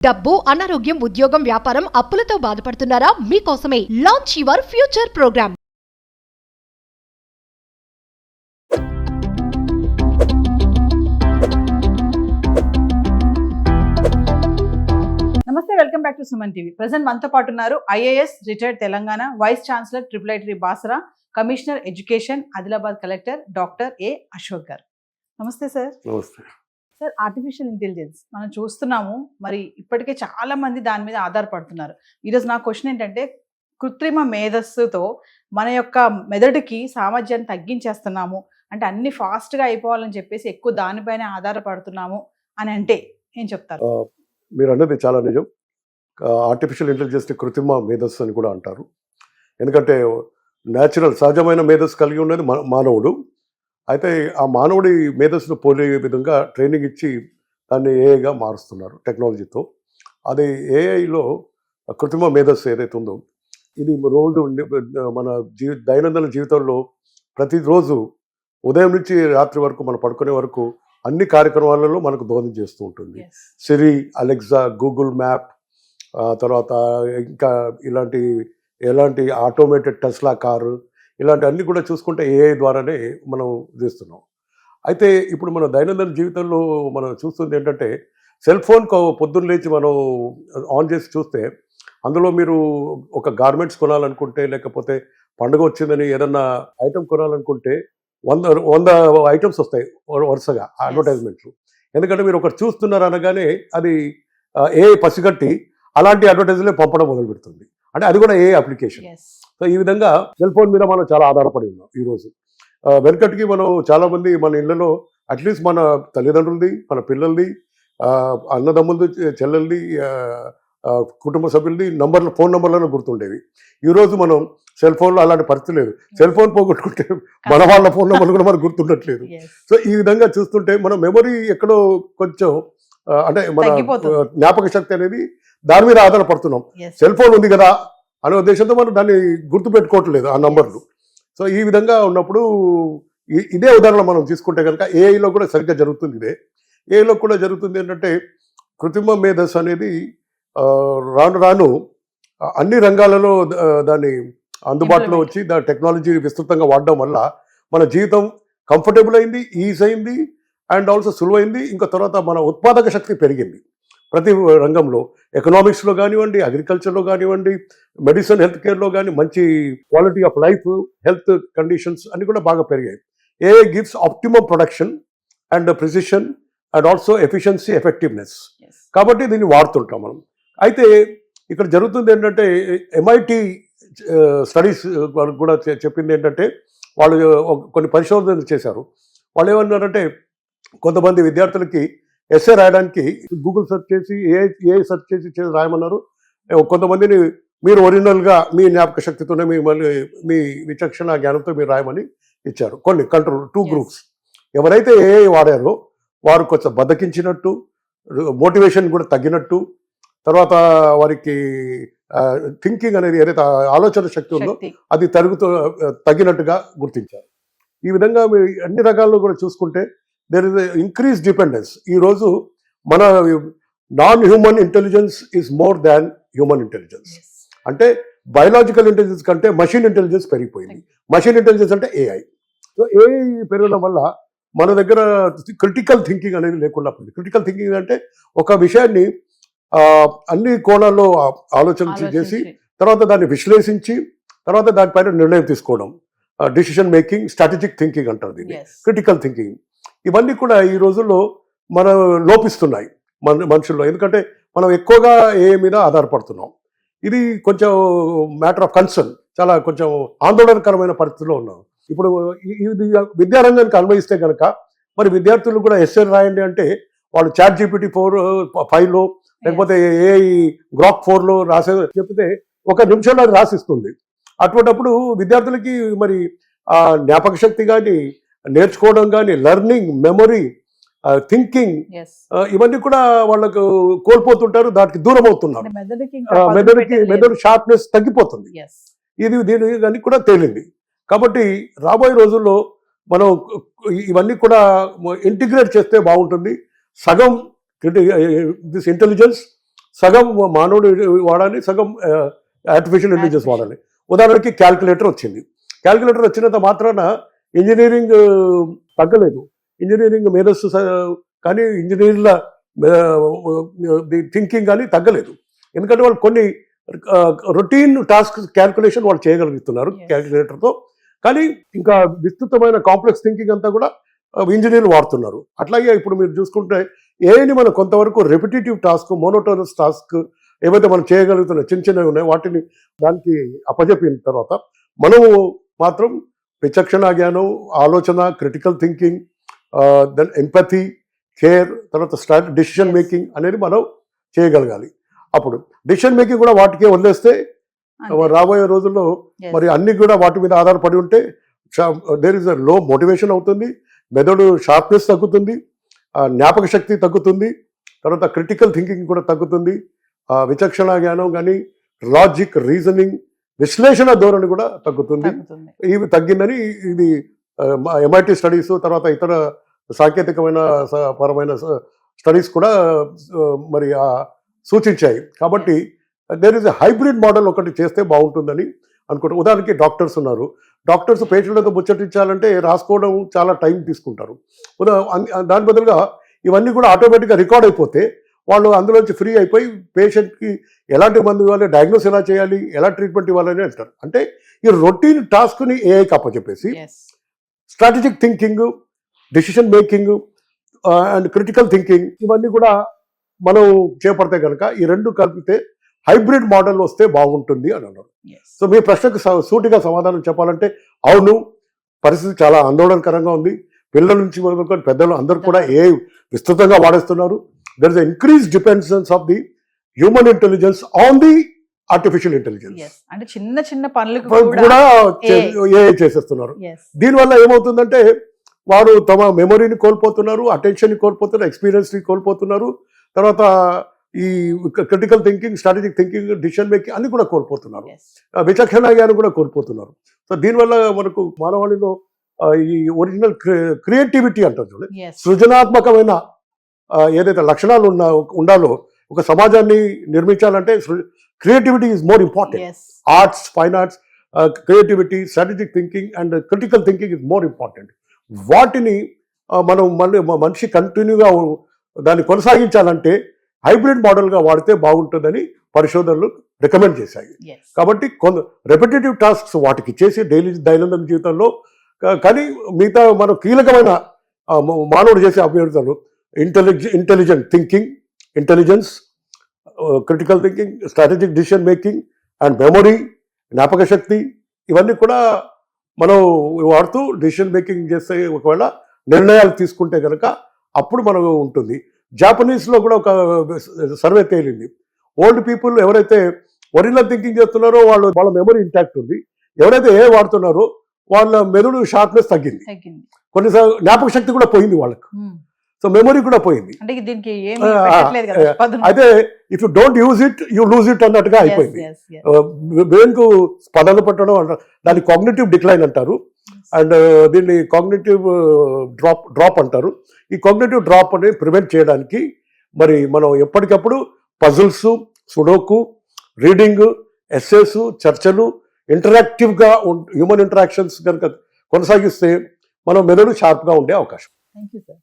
డబ్బు, అనారోగ్యం, ఉద్యోగం, వ్యాపారం, అప్పులతో బాధపడుతున్నారా? మీకోసమే లాంచ్ యువర్ ఫ్యూచర్ ప్రోగ్రామ్. నమస్తే, welcome back to Suman TV. Present మనతో పాటు ఉన్నారు IAS retired Telangana vice chancellor triple Basara, commissioner education Adilabad collector doctor A Ashok garu. నమస్తే సార్. నమస్తే సార్, ఆర్టిఫిషియల్ ఇంటెలిజెన్స్ మనం చూస్తున్నాము, మరి ఇప్పటికే చాలా మంది దాని మీద ఆధారపడుతున్నారు. ఈరోజు నా క్వశ్చన్ ఏంటంటే, కృత్రిమ మేధస్సుతో మన యొక్క మెదడుకి సామర్థ్యాన్ని తగ్గించేస్తున్నాము, అంటే అన్ని ఫాస్ట్గా అయిపోవాలని చెప్పేసి ఎక్కువ దానిపైన ఆధారపడుతున్నాము అని అంటే ఏం చెప్తారు? మీరు అన్నది చాలా నిజం. ఆర్టిఫిషియల్ ఇంటెలిజెన్స్ కృత్రిమ మేధస్సు అని కూడా అంటారు. ఎందుకంటే న్యాచురల్ సహజమైన మేధస్సు కలిగి ఉన్నది మానవుడు. అయితే ఆ మానవుడి మేధస్సును పోలే విధంగా ట్రైనింగ్ ఇచ్చి దాన్ని ఏఐగా మారుస్తున్నారు టెక్నాలజీతో. అది ఏఐలో కృత్రిమ మేధస్సు ఏదైతే ఉందో, ఇది రోజు మన దైనందిన జీవితంలో ప్రతిరోజు ఉదయం నుంచి రాత్రి వరకు మనం పడుకునే వరకు అన్ని కార్యక్రమాలలో మనకు దోహదం చేస్తూ ఉంటుంది. సిరి, అలెక్సా, గూగుల్ మ్యాప్, తర్వాత ఇంకా ఎలాంటి ఆటోమేటెడ్ టెస్లా కారు, ఇలాంటి అన్నీ కూడా చూసుకుంటే ఏఐ ద్వారానే మనం చేస్తున్నాం. అయితే ఇప్పుడు మన దైనందిన జీవితంలో మనం చూస్తుంది ఏంటంటే, సెల్ ఫోన్ పొద్దున్న లేచి మనం ఆన్ చేసి చూస్తే అందులో మీరు ఒక గార్మెంట్స్ కొనాలనుకుంటే, లేకపోతే పండుగ వచ్చిందని ఏదన్నా ఐటమ్ కొనాలనుకుంటే 100 ఐటమ్స్ వస్తాయి వరుసగా అడ్వర్టైజ్మెంట్లు. ఎందుకంటే మీరు ఒకటి చూస్తున్నారు అనగానే అది ఏఐ పసిగట్టి అలాంటి అడ్వర్టైజ్మెంట్ పంపడం మొదలు పెడుతుంది. అంటే అది కూడా ఏఐ అప్లికేషన్. సో ఈ విధంగా సెల్ ఫోన్ మీద మనం చాలా ఆధారపడి ఉన్నాం ఈరోజు. వెనకటికి మనం చాలామంది మన ఇళ్లలో అట్లీస్ట్ మన తల్లిదండ్రులది, మన పిల్లలది, అన్నదమ్ములది, చెల్లెలది, కుటుంబ సభ్యులది ఫోన్ నంబర్లను గుర్తుండేవి. ఈరోజు మనం సెల్ ఫోన్లో అలాంటి పరిస్థితి లేదు. సెల్ ఫోన్ పోగొట్టుకుంటే మన వాళ్ళ ఫోన్ నెంబర్లు కూడా మనకు గుర్తుండట్లేదు. సో ఈ విధంగా చూస్తుంటే మన మెమొరీ ఎక్కడో కొంచెం అంటే మన జ్ఞాపక శక్తి అనేది దాని మీద ఆధారపడుతున్నాం. సెల్ ఫోన్ ఉంది కదా అనే ఉద్దేశంతో మనం దాన్ని గుర్తుపెట్టుకోవట్లేదు ఆ నంబర్లు. సో ఈ విధంగా ఉన్నప్పుడు ఇదే ఉదాహరణ మనం తీసుకుంటే కనుక ఏఐలో కూడా సరిగ్గా జరుగుతుంది. ఏఐలో కూడా జరుగుతుంది ఏంటంటే, కృత్రిమ మేధస్సు అనేది రాను అన్ని రంగాలలో దాన్ని అందుబాటులో వచ్చి దాని టెక్నాలజీ విస్తృతంగా వాడడం వల్ల మన జీవితం కంఫర్టబుల్ అయింది, ఈజీ అయింది, అండ్ ఆల్సో సులువైంది. ఇంకా తర్వాత మన ఉత్పాదక శక్తి పెరిగింది. ప్రతి రంగంలో, ఎకనామిక్స్లో కానివ్వండి, అగ్రికల్చర్లో కానివ్వండి, మెడిసిన్, హెల్త్ కేర్లో కానీ మంచి quality of life, health conditions అన్నీ కూడా బాగా పెరిగాయి. AI gives optimum production and precision and also efficiency, effectiveness. కాబట్టి దీన్ని వాడుతుంటాం మనం. అయితే ఇక్కడ జరుగుతుంది ఏంటంటే, MIT స్టడీస్ కూడా చెప్పింది ఏంటంటే, వాళ్ళు కొన్ని పరిశోధనలు చేశారు. వాళ్ళు ఏమన్నారంటే, కొంతమంది విద్యార్థులకి ఎస్ఏ రాయడానికి గూగుల్ సెర్చ్ చేసి, ఏఐ సెర్చ్ చేసి రాయమన్నారు. కొంతమందిని మీరు ఒరిజినల్గా మీ జ్ఞాపక శక్తితోనే మీ విచక్షణ జ్ఞానంతో మీరు రాయమని ఇచ్చారు. కొన్ని కంట్రోల్ 2 గ్రూప్స్. ఎవరైతే ఏఐ వాడారో వారు కొంచెం బద్దకించినట్టు, మోటివేషన్ కూడా తగ్గినట్టు, తర్వాత వారికి థింకింగ్ అనేది ఏదైతే ఆలోచన శక్తి ఉందో అది తగ్గినట్టుగా గుర్తించారు. ఈ విధంగా మీరు అన్ని రకాల్లో కూడా చూసుకుంటే దేర్ ఇస్ ఇంక్రీజ్ డిపెండెన్స్. ఈరోజు మన non human intelligence is more than human intelligence. అంటే బయలాజికల్ ఇంటెలిజెన్స్ కంటే మషిన్ ఇంటెలిజెన్స్ పెరిగిపోయింది. మషిన్ ఇంటెలిజెన్స్ అంటే ఏఐ. సో ఏఐ పెరగడం వల్ల మన దగ్గర క్రిటికల్ థింకింగ్ అనేది లేకుండా పోయింది. క్రిటికల్ థింకింగ్ అంటే ఒక విషయాన్ని అన్ని కోణాల్లో ఆలోచన చేసి తర్వాత దాన్ని విశ్లేషించి తర్వాత దానిపైన నిర్ణయం తీసుకోవడం, డిసిషన్ మేకింగ్, స్ట్రాటజిక్ థింకింగ్ అంటారు దీన్ని, క్రిటికల్ థింకింగ్. ఇవన్నీ కూడా ఈ రోజుల్లో మనం లోపిస్తున్నాయి మనుషుల్లో. ఎందుకంటే మనం ఎక్కువగా ఏఐ మీద ఆధారపడుతున్నాం. ఇది కొంచెం మ్యాటర్ ఆఫ్ కన్సర్న్, చాలా కొంచెం ఆందోళనకరమైన పరిస్థితిలో ఉన్నాం. ఇప్పుడు ఇది విద్యారంగానికి అన్వయిస్తే కనుక మరి విద్యార్థులు కూడా ఎస్ఏ రాయండి అంటే వాళ్ళు ChatGPT 5లో లేకపోతే ఏఐ గ్రాక్ 4లో రాసే చెప్తే 1 నిమిషంలో అది రాసిస్తుంది. అటువంటిప్పుడు విద్యార్థులకి మరి జ్ఞాపక శక్తి కానీ, నేర్చుకోవడం కానీ, లెర్నింగ్, మెమొరీ, థింకింగ్, ఇవన్నీ కూడా వాళ్ళకు కోల్పోతుంటారు, దానికి దూరం అవుతున్నారు. మెదడు షార్ప్నెస్ తగ్గిపోతుంది. దీని కూడా తేలింది. కాబట్టి రాబోయే రోజుల్లో మనం ఇవన్నీ కూడా ఇంటిగ్రేట్ చేస్తే బాగుంటుంది. సగం దిస్ ఇంటెలిజెన్స్ సగం మానవుడు వాడాలి, సగం ఆర్టిఫిషియల్ ఇంటెలిజెన్స్ వాడాలి. ఉదాహరణకి క్యాల్కులేటర్ వచ్చింది. క్యాల్కులేటర్ వచ్చినంత మాత్రాన ఇంజనీరింగ్ తగ్గలేదు, ఇంజనీరింగ్ మేధస్సు కానీ ఇంజనీర్ల థింకింగ్ కానీ తగ్గలేదు. ఎందుకంటే వాళ్ళు కొన్ని రొటీన్ టాస్క్ క్యాల్కులేషన్ వాళ్ళు చేయగలుగుతున్నారు క్యాల్కులేటర్తో. కానీ ఇంకా విస్తృతమైన కాంప్లెక్స్ థింకింగ్ అంతా కూడా ఇంజనీర్లు వాడుతున్నారు. అట్లాగే ఇప్పుడు మీరు చూసుకుంటే ఏని మనం కొంతవరకు రెపిటేటివ్ టాస్క్, మోనోటోనస్ టాస్క్ ఏవైతే మనం చేయగలుగుతున్న చిన్న చిన్నవి ఉన్నాయో వాటిని దానికి అప్పజెప్పిన తర్వాత మనము మాత్రం విచక్షణ జ్ఞానం, ఆలోచన, critical thinking, then empathy, care, తర్వాత డిసిషన్ మేకింగ్ అనేది మనం చేయగలగాలి. అప్పుడు డిసిషన్ మేకింగ్ కూడా వాటికే వదిలేస్తే రాబోయే రోజుల్లో మరి అన్ని కూడా వాటి మీద ఆధారపడి ఉంటే దేర్ ఇస్ అ లో మోటివేషన్ అవుతుంది, మెదడు షార్ప్నెస్ తగ్గుతుంది, జ్ఞాపక శక్తి తగ్గుతుంది, తర్వాత క్రిటికల్ థింకింగ్ కూడా తగ్గుతుంది, విచక్షణ జ్ఞానం కానీ లాజిక్, రీజనింగ్, విశ్లేషణ ధోరణి కూడా తగ్గుతుంది. ఇవి తగ్గిందని ఇది MIT స్టడీస్, తర్వాత ఇతర సాంకేతికమైన పరమైన స్టడీస్ కూడా మరి సూచించాయి. కాబట్టి there is a hybrid model ఒకటి చేస్తే బాగుంటుందని అనుకుంటారు. ఉదాహరణకి డాక్టర్స్ ఉన్నారు, డాక్టర్స్ పేషెంట్లతో ముచ్చటించాలంటే రాసుకోవడం చాలా టైం తీసుకుంటారు. దాని బదులుగా ఇవన్నీ కూడా ఆటోమేటిక్గా రికార్డ్ అయిపోతే వాళ్ళు అందులోంచి ఫ్రీ అయిపోయి పేషెంట్కి ఎలాంటి మందు ఇవ్వాలి, డయాగ్నోస్ ఎలా చేయాలి, ఎలా ట్రీట్మెంట్ ఇవ్వాలని అంటారు. అంటే ఈ రొటీన్ టాస్క్ని ఏఐకి అప్పచెప్పేసి strategic thinking, decision making and critical thinking ఇవన్నీ కూడా మనం చేపడితే కనుక ఈ రెండు కలిపితే హైబ్రిడ్ మోడల్ వస్తే బాగుంటుంది అని అన్నారు. సో మీ ప్రశ్నకు సూటిగా సమాధానం చెప్పాలంటే అవును, పరిస్థితి చాలా ఆందోళనకరంగా ఉంది. పిల్లల నుంచి మొదలుకొని పెద్దలు అందరూ కూడా ఏఐ విస్తృతంగా వాడేస్తున్నారు. There is increase dependence of the human intelligence on the artificial intelligence. అంటే చిన్న చిన్న పనులకు కూడా ఏఐ చేసేస్తున్నారు. దీనివల్ల ఏమవుతుందంటే వారు తమ మెమొరీని కోల్పోతున్నారు, అటెన్షన్ని కోల్పోతున్నారు, ఎక్స్పీరియన్స్ని కోల్పోతున్నారు, తర్వాత ఈ critical thinking, strategic thinking, decision making అన్ని కూడా కోల్పోతున్నారు, విచక్షణ జ్ఞానం కూడా కోల్పోతున్నారు. సో దీనివల్ల మనకు మానవాళిలో ఈ ఒరిజినల్ క్రియేటివిటీ అంటారు చూడండి, సృజనాత్మకమైన ఏదైతే లక్షణాలు ఉండాలో ఒక సమాజాన్ని నిర్మించాలంటే creativity is more important. Arts, fine arts, creativity, strategic thinking and critical thinking is more important. వాటిని మనం మనిషి కంటిన్యూగా దాన్ని కొనసాగించాలంటే హైబ్రిడ్ మోడల్గా వాడితే బాగుంటుందని పరిశోధనలు రికమెండ్ చేశాయి. కాబట్టి రెపిటేటివ్ టాస్క్స్ వాటికి చేసి దైనందిన జీవితంలో, కానీ మిగతా మనం కీలకమైన మానవుడు చేసే అభ్యర్థులు intelligent thinking, intelligence, critical thinking, strategic decision making and memory, జ్ఞాపక శక్తి ఇవన్నీ కూడా మనం వాడుతూ డిసిషన్ మేకింగ్ చేస్తే ఒకవేళ నిర్ణయాలు తీసుకుంటే కనుక అప్పుడు మనకు ఉంటుంది. జాపనీస్లో కూడా ఒక సర్వే తేలింది, ఓల్డ్ పీపుల్ ఎవరైతే ఒరిజినల్ థింకింగ్ చేస్తున్నారో వాళ్ళ మెమరీ ఇంటాక్ట్ ఉంది, ఎవరైతే ఏ వాడుతున్నారో వాళ్ళ మెదడు షార్ప్నెస్ తగ్గింది, కొన్నిసార్లు జ్ఞాపక శక్తి కూడా పోయింది వాళ్ళకు, సో మెమరీ కూడా పోయింది. అయితే if you don't use it you lose it అన్నట్టుగా అయిపోయింది. బ్రెయిన్కు పదాలు పట్టడం దాన్ని కాగ్నిటివ్ డిక్లైన్ అంటారు, అండ్ దీన్ని కాగ్నిటివ్ డ్రాప్ అంటారు. ఈ కాగ్నిటివ్ డ్రాప్ అనేది ప్రివెంట్ చేయడానికి మరి మనం ఎప్పటికప్పుడు పజిల్స్, సుడోకు, రీడింగ్, ఎస్సేస్, చర్చలు, ఇంటరాక్టివ్గా హ్యూమన్ ఇంటరాక్షన్స్ కనుక కొనసాగిస్తే మనం మెదడు షార్ప్గా ఉండే అవకాశం. Thank you sir.